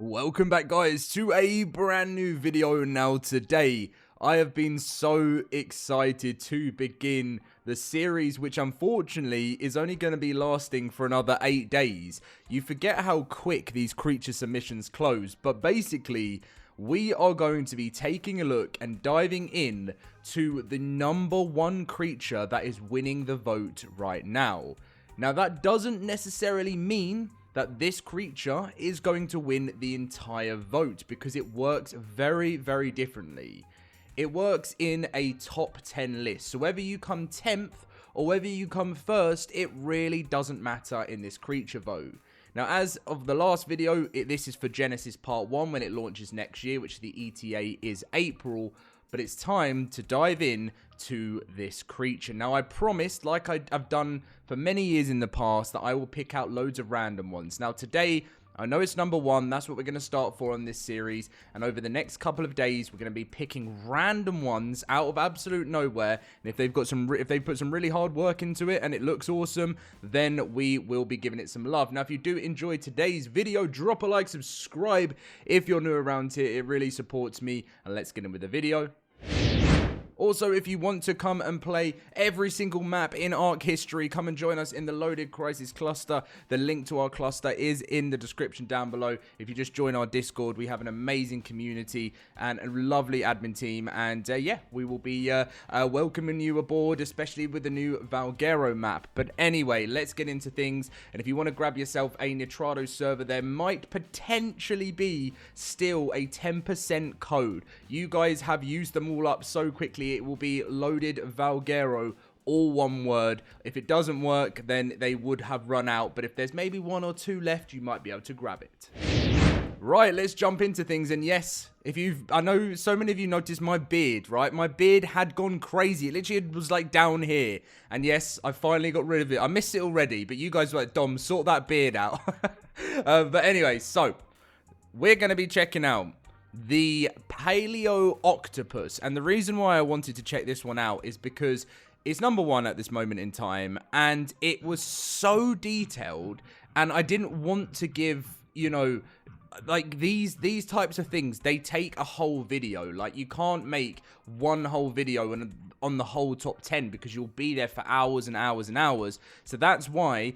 Welcome back, guys, to a brand new video. Now today I have been so excited to begin the series, which unfortunately is only going to be lasting for another 8 days. You forget how quick these creature submissions close, but basically we are going to be taking a look and diving in to the #1 creature that is winning the vote right now. Now that doesn't necessarily mean that this creature is going to win the entire vote, because it works very, very differently. It works in a top 10 list, so whether you come 10th or whether you come first, it really doesn't matter in this creature vote. Now, as of the last video, this is for Genesis Part 1 when it launches next year, which the ETA is April. But it's time to dive in to this creature. Now, I promised, like I've done for many years in the past, that I will pick out loads of random ones. Now, today, I know it's #1. That's what we're going to start for on this series. And over the next couple of days, we're going to be picking random ones out of absolute nowhere. And if they've got if they put some really hard work into it and it looks awesome, then we will be giving it some love. Now, if you do enjoy today's video, drop a like, subscribe if you're new around here. It really supports me. And let's get in with the video. Also, if you want to come and play every single map in ARK history, come and join us in the LoadedCrysis cluster. The link to our cluster is in the description down below. If you just join our Discord, we have an amazing community and a lovely admin team. And yeah, we will be welcoming you aboard, especially with the new Valguero map. But anyway, let's get into things. And if you want to grab yourself a Nitrado server, there might potentially be still a 10% code. You guys have used them all up so quickly. It will be Loaded Valguero, all one word. If it doesn't work, then they would have run out. But if there's maybe 1 or 2 left, you might be able to grab it. Right, let's jump into things. And yes, I know so many of you noticed my beard, right? My beard had gone crazy. It literally was like down here. And yes, I finally got rid of it. I missed it already, but you guys were like, Dom, sort that beard out. But anyway, so we're going to be checking out the Paleoctopus. And the reason why I wanted to check this one out is because it's #1 at this moment in time, and it was so detailed, and I didn't want to give, you know, like these types of things, they take a whole video. Like, you can't make one whole video on the whole top 10, because you'll be there for hours and hours and hours. So that's why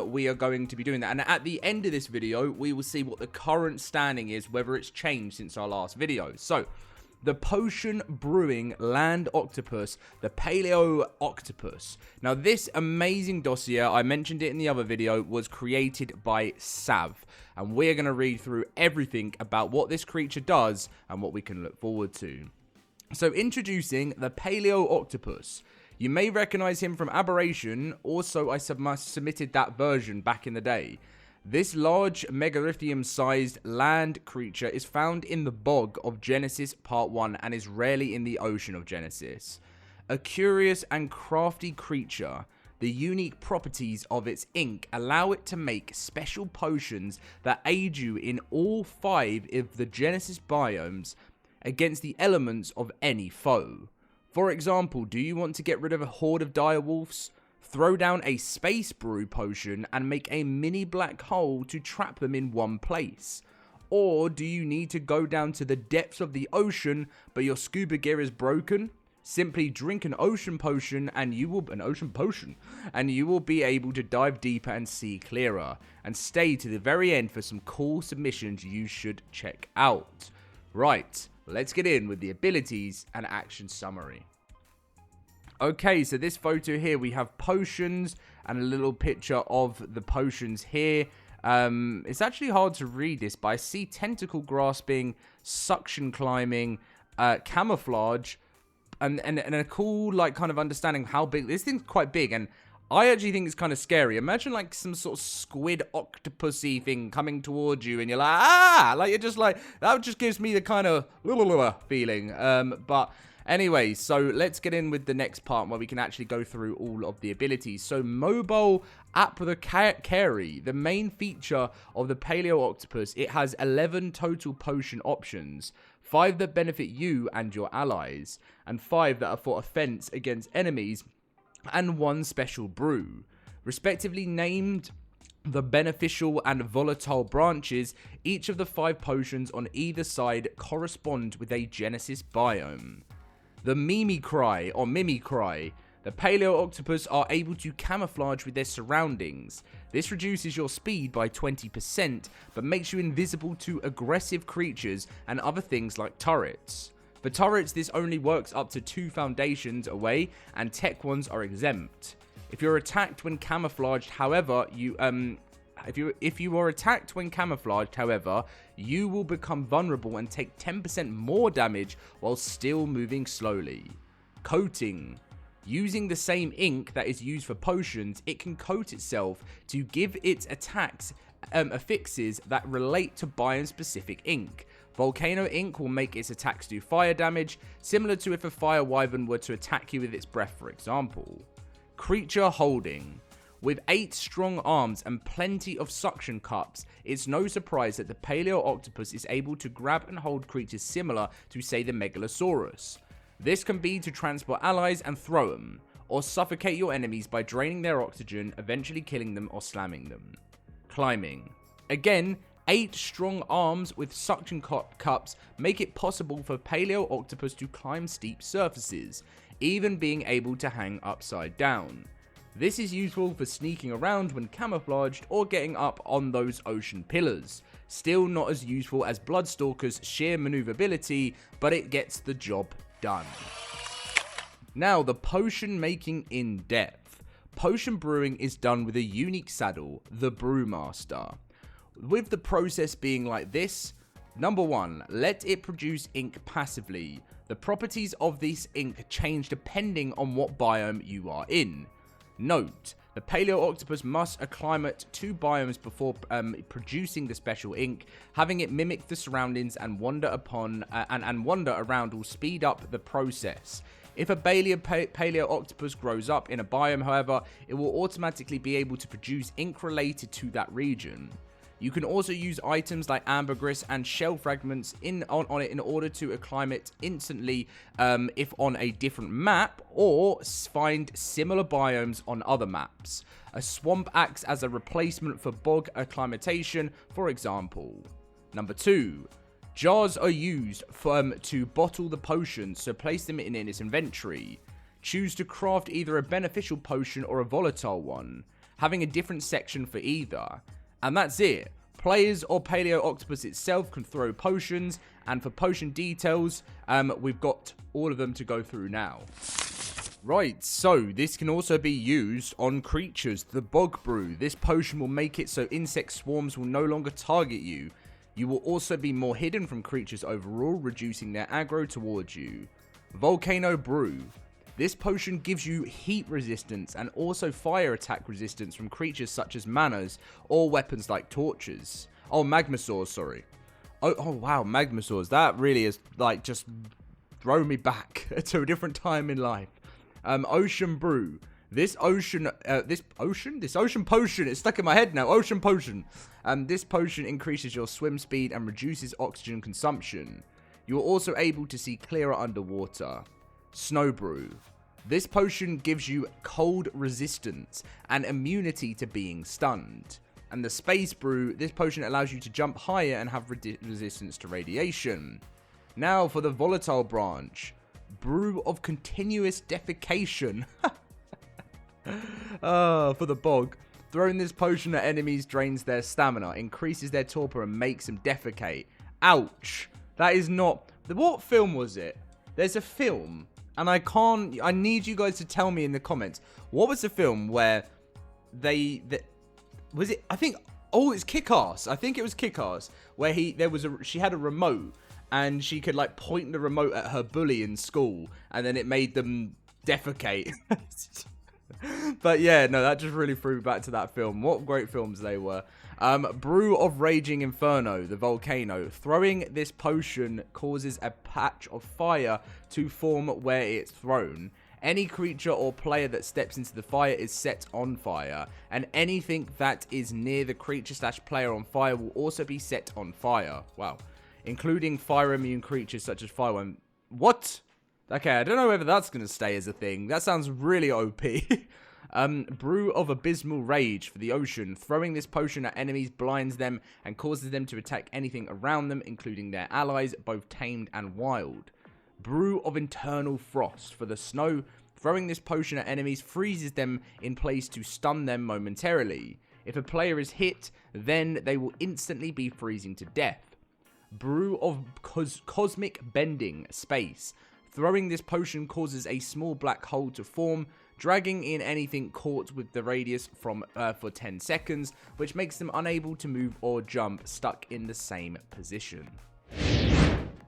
we are going to be doing that. And at the end of this video, we will see what the current standing is, whether it's changed since our last video. So the Potion-Brewing land octopus, the Paleoctopus. Now, this amazing dossier, I mentioned it in the other video, was created by Sav. And we're going to read through everything about what this creature does and what we can look forward to. So, introducing the Paleoctopus. You may recognize him from Aberration. Also, I submitted that version back in the day. This large megalithinium-sized land creature is found in the bog of Genesis Part 1 and is rarely in the ocean of Genesis. A curious and crafty creature, the unique properties of its ink allow it to make special potions that aid you in all 5 of the Genesis biomes against the elements of any foe. For example, do you want to get rid of a horde of direwolves? Throw down a space brew potion and make a mini black hole to trap them in one place. Or do you need to go down to the depths of the ocean, but your scuba gear is broken? Simply drink an ocean potion and you will be able to dive deeper and see clearer. And stay to the very end for some cool submissions you should check out. Right, let's get in with the abilities and action summary. Okay, so this photo here, we have potions and a little picture of the potions here. It's actually hard to read this, but I see tentacle grasping, suction climbing, camouflage, and a cool, like, kind of understanding how big. This thing's quite big, and I actually think it's kind of scary. Imagine, like, some sort of squid octopusy thing coming towards you, and you're like, ah! Like, you're just like, that just gives me the kind of feeling. But anyway, so let's get in with the next part where we can actually go through all of the abilities. So, mobile apothecary, the main feature of the Paleoctopus, it has 11 total potion options. 5 that benefit you and your allies, and 5 that are for offense against enemies, and 1 special brew. Respectively named the beneficial and volatile branches. Each of the 5 potions on either side correspond with a Genesis biome. The Mimicry or Mimicry. The Paleoctopus are able to camouflage with their surroundings. This reduces your speed by 20%, but makes you invisible to aggressive creatures and other things like turrets. For turrets, this only works up to 2 foundations away, and tech ones are exempt. If you're attacked when camouflaged, however, you are attacked when camouflaged, however, you will become vulnerable and take 10% more damage while still moving slowly. Coating. Using the same ink that is used for potions, it can coat itself to give its attacks affixes that relate to biome-specific ink. Volcano ink will make its attacks do fire damage, similar to if a fire wyvern were to attack you with its breath, for example. Creature holding. With 8 strong arms and plenty of suction cups, it's no surprise that the Paleoctopus is able to grab and hold creatures similar to, say, the Megalosaurus. This can be to transport allies and throw them, or suffocate your enemies by draining their oxygen, eventually killing them or slamming them. Climbing. Again, 8 strong arms with suction cups make it possible for Paleoctopus to climb steep surfaces, even being able to hang upside down. This is useful for sneaking around when camouflaged or getting up on those ocean pillars. Still not as useful as Bloodstalker's sheer maneuverability, but it gets the job done. Now, the potion making in depth. Potion brewing is done with a unique saddle, the Brewmaster. With the process being like this, number 1, let it produce ink passively. The properties of this ink change depending on what biome you are in. Note, the Paleoctopus must acclimate to biomes before producing the special ink. Having it mimic the surroundings and wander around will speed up the process. If a Paleoctopus grows up in a biome, however, it will automatically be able to produce ink related to that region. You can also use items like ambergris and shell fragments on it in order to acclimate instantly if on a different map, or find similar biomes on other maps. A swamp acts as a replacement for bog acclimatation, for example. Number 2. Jars are used to bottle the potions, so place them in its inventory. Choose to craft either a beneficial potion or a volatile one, having a different section for either. And that's it. Players or Paleoctopus itself can throw potions, and for potion details, we've got all of them to go through now. Right, so this can also be used on creatures. The Bog Brew. This potion will make it so insect swarms will no longer target you. You will also be more hidden from creatures overall, reducing their aggro towards you. Volcano Brew. This potion gives you heat resistance and also fire attack resistance from creatures such as manas or weapons like torches. Oh, magmasaurs, sorry. Oh wow, magmasaurs. That really is like just throw me back to a different time in life. Ocean Brew. This ocean potion, it's stuck in my head now. Ocean potion. This potion increases your swim speed and reduces oxygen consumption. You are also able to see clearer underwater. Snow Brew. This potion gives you cold resistance and immunity to being stunned. And the Space Brew. This potion allows you to jump higher and have resistance to radiation. Now for the Volatile branch. Brew of Continuous Defecation. For the Bog. Throwing this potion at enemies drains their stamina, increases their torpor, and makes them defecate. Ouch. That is not... What film was it? There's a film, and I need you guys to tell me in the comments. What was the film where was it, I think, oh, it's Kick-Ass. I think it was Kick-Ass, where she had a remote, and she could, like, point the remote at her bully in school, and then it made them defecate. But yeah, no, that just really threw me back to that film. What great films they were. Brew of Raging Inferno, the volcano. Throwing this potion causes a patch of fire to form where it's thrown. Any creature or player that steps into the fire is set on fire, and anything that is near the creature/player on fire will also be set on fire. Wow. Including fire-immune creatures such as fireworm. What? Okay, I don't know whether that's going to stay as a thing. That sounds really OP. Brew of Abysmal Rage for the ocean. Throwing this potion at enemies blinds them and causes them to attack anything around them, including their allies, both tamed and wild. Brew of Internal Frost for the snow. Throwing this potion at enemies freezes them in place to stun them momentarily. If a player is hit, then they will instantly be freezing to death. Brew of Cosmic Bending Space. Throwing this potion causes a small black hole to form, dragging in anything caught with the radius for 10 seconds, which makes them unable to move or jump, stuck in the same position.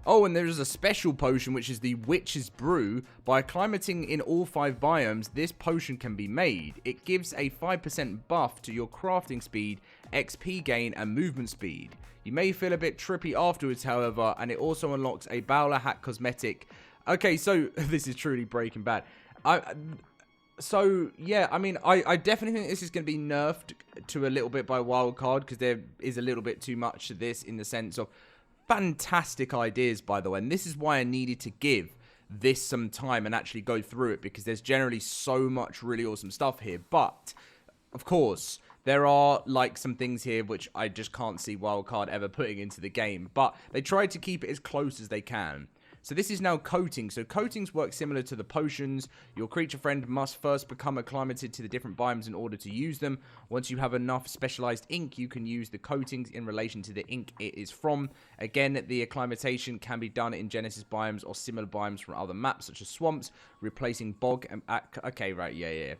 Oh, and there's a special potion, which is the Witch's Brew. By acclimating in all 5 biomes, this potion can be made. It gives a 5% buff to your crafting speed, XP gain, and movement speed. You may feel a bit trippy afterwards, however, and it also unlocks a Bowler Hat cosmetic. Okay, so this is truly Breaking Bad. So, yeah, I mean, I definitely think this is going to be nerfed to a little bit by Wildcard, because there is a little bit too much to this in the sense of fantastic ideas, by the way, and this is why I needed to give this some time and actually go through it, because there's generally so much really awesome stuff here. But, of course, there are, like, some things here which I just can't see Wildcard ever putting into the game, but they tried to keep it as close as they can. So this is now coating. So coatings work similar to the potions. Your creature friend must first become acclimated to the different biomes in order to use them. Once you have enough specialized ink, you can use the coatings in relation to the ink it is from. Again, the acclimatization can be done in Genesis biomes or similar biomes from other maps, such as swamps, replacing bog and... okay, right, yeah.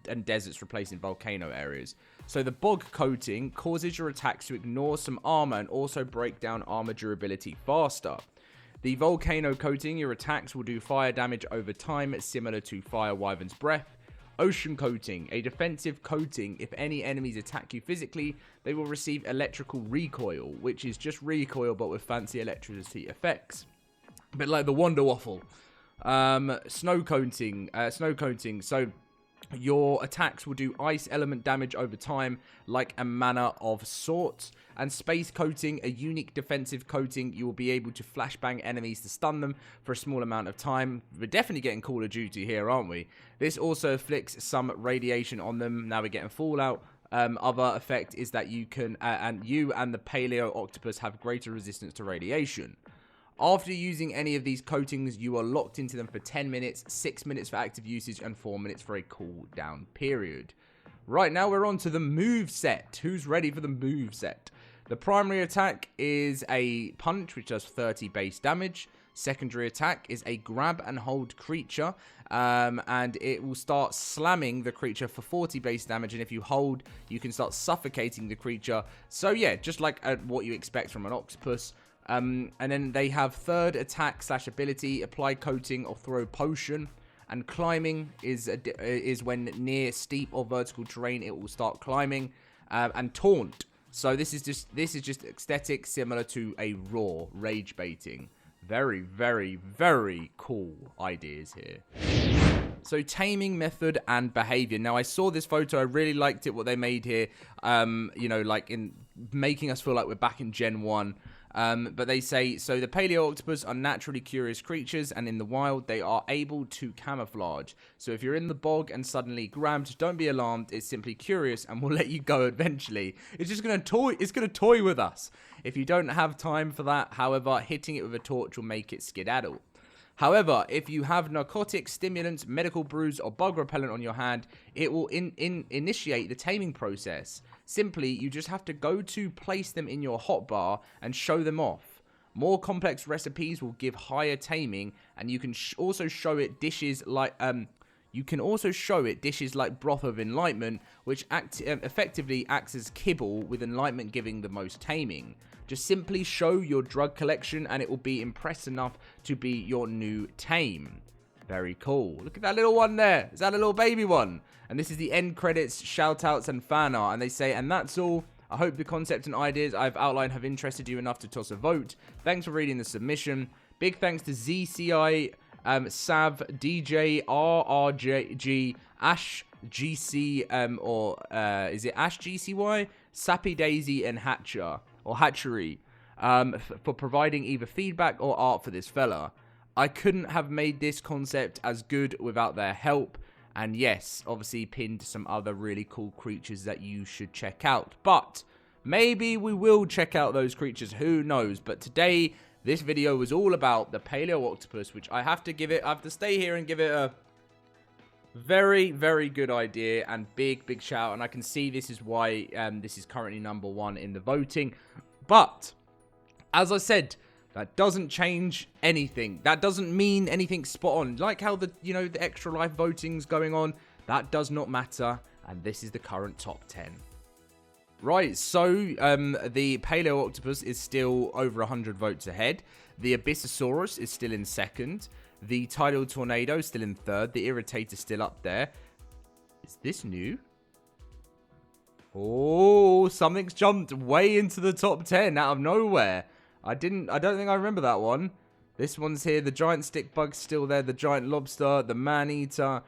And deserts replacing volcano areas. So the bog coating causes your attacks to ignore some armor and also break down armor durability faster. The volcano coating, your attacks will do fire damage over time, similar to Fire Wyvern's Breath. Ocean coating, a defensive coating. If any enemies attack you physically, they will receive electrical recoil, which is just recoil but with fancy electricity effects. A bit like the Wonder Waffle. Snow coating, so your attacks will do ice element damage over time, like a mana of sorts. And space coating, a unique defensive coating. You will be able to flashbang enemies to stun them for a small amount of time. We're definitely getting Call of Duty here, aren't we? This also afflicts some radiation on them. Now we're getting Fallout. Other effect is that you can, and the Paleoctopus have greater resistance to radiation. After using any of these coatings, you are locked into them for 10 minutes, 6 minutes for active usage, and 4 minutes for a cooldown period. Right, now we're on to the Moveset. Who's ready for the Moveset? The primary attack is a punch, which does 30 base damage. Secondary attack is a grab and hold creature, and it will start slamming the creature for 40 base damage, and if you hold, you can start suffocating the creature. So yeah, just like what you expect from an octopus. And then they have third attack / ability, apply coating or throw potion. And climbing is when near steep or vertical terrain, it will start climbing. And taunt. So this is just aesthetic, similar to a raw rage baiting. Very, very, very cool ideas here. So taming method and behavior. Now I saw this photo, I really liked it, what they made here. You know, like in making us feel like we're back in Gen 1. But they say, so the Paleoctopus are naturally curious creatures, and in the wild, they are able to camouflage. So if you're in the bog and suddenly grabbed, don't be alarmed. It's simply curious and will let you go eventually. It's just going to toy with us. If you don't have time for that, however, hitting it with a torch will make it skedaddle. However, if you have narcotics, stimulants, medical brews, or bug repellent on your hand, it will initiate the taming process. Simply, you just have to go to place them in your hotbar and show them off. More complex recipes will give higher taming, and you can also show it dishes like Broth of Enlightenment, which effectively acts as kibble, with Enlightenment giving the most taming. Just simply show your drug collection and it will be impressed enough to be your new tame. Very cool. Look at that little one there. Is that a little baby one? And this is the end credits, shoutouts, and fan art. And they say, and that's all. I hope the concept and ideas I've outlined have interested you enough to toss a vote. Thanks for reading the submission. Big thanks to ZCI, Sav, DJ, RRG, Ash, GC, is it Ash GCY? Sappy Daisy, and Hatcher. Or Hatchery, for providing either feedback or art for this fella. I couldn't have made this concept as good without their help, And yes, obviously pinned some other really cool creatures that you should check out. But maybe we will check out those creatures, who knows. But today, this video was all about the Paleoctopus, which I have to stay here and give it a very, very good idea and big shout. And I can see this is why this is currently #1 in the voting. But as I said, that doesn't change anything. That doesn't mean anything spot on. Like how the extra life voting's going on, that does not matter. And this is the current top 10. Right, so the Paleoctopus is still over 100 votes ahead. The Abyssosaurus is still in second. The Tidal Tornado is still in third. The Irritator still up there. Is this new? Oh, something's jumped way into the top 10 out of nowhere. I don't think I remember that one. This one's here. The giant stick bug's still there. The giant lobster, the man-eater.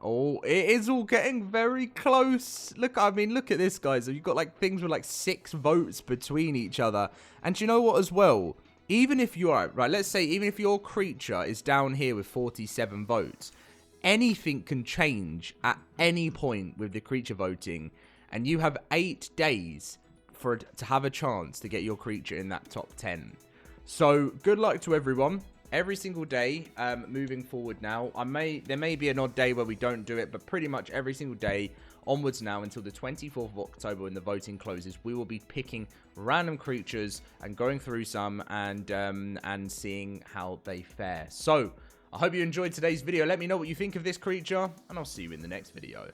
Oh, it is all getting very close. Look at this, guys. You've got like things with like 6 votes between each other. And you know what as well? Even if you are, right, let's say even if your creature is down here with 47 votes, anything can change at any point with the creature voting. And you have 8 days for it to have a chance to get your creature in that top 10. So good luck to everyone every single day moving forward now. There may be an odd day where we don't do it, but pretty much every single day onwards now until the 24th of October when the voting closes, we will be picking random creatures and going through some and seeing how they fare. So I hope you enjoyed today's video. Let me know what you think of this creature, and I'll see you in the next video.